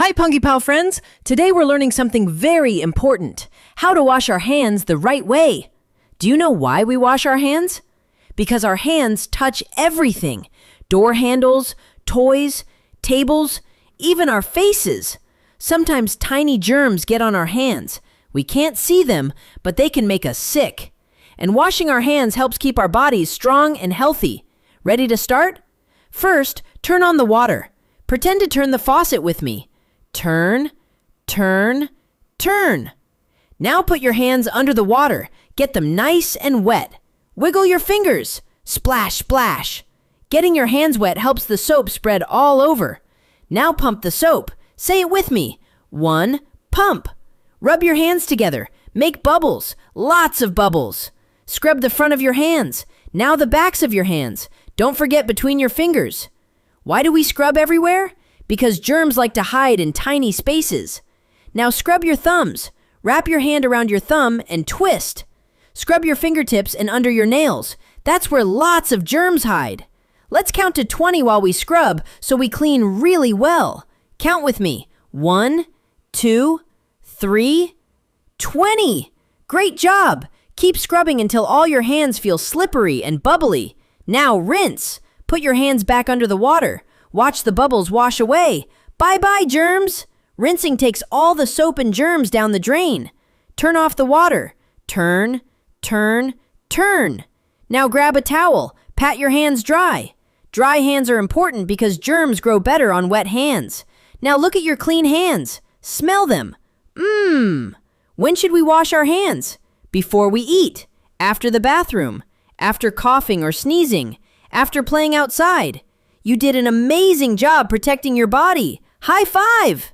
Hi, Pengipal friends! Today we're learning something very important, how to wash our hands the right way. Do you know why we wash our hands? Because our hands touch everything. Door handles, toys, tables, even our faces. Sometimes tiny germs get on our hands. We can't see them, but they can make us sick. And washing our hands helps keep our bodies strong and healthy. Ready to start? First, turn on the water. Pretend to turn the faucet with me. Turn, turn, turn. Now put your hands under the water. Get them nice and wet. Wiggle your fingers. Splash, splash. Getting your hands wet helps the soap spread all over. Now pump the soap. Say it with me. 1, pump. Rub your hands together. Make bubbles. Lots of bubbles. Scrub the front of your hands. Now the backs of your hands. Don't forget between your fingers. Why do we scrub everywhere? Because germs like to hide in tiny spaces. Now scrub your thumbs. Wrap your hand around your thumb and twist. Scrub your fingertips and under your nails. That's where lots of germs hide. Let's count to 20 while we scrub so we clean really well. Count with me. 1, 2, 3, 20. Great job! Keep scrubbing until all your hands feel slippery and bubbly. Now rinse. Put your hands back under the water. Watch the bubbles wash away. Bye-bye, germs! Rinsing takes all the soap and germs down the drain. Turn off the water. Turn, turn, turn. Now grab a towel. Pat your hands dry. Dry hands are important because germs grow better on wet hands. Now look at your clean hands. Smell them. When should we wash our hands? Before we eat. After the bathroom. After coughing or sneezing. After playing outside. You did an amazing job protecting your body. High five!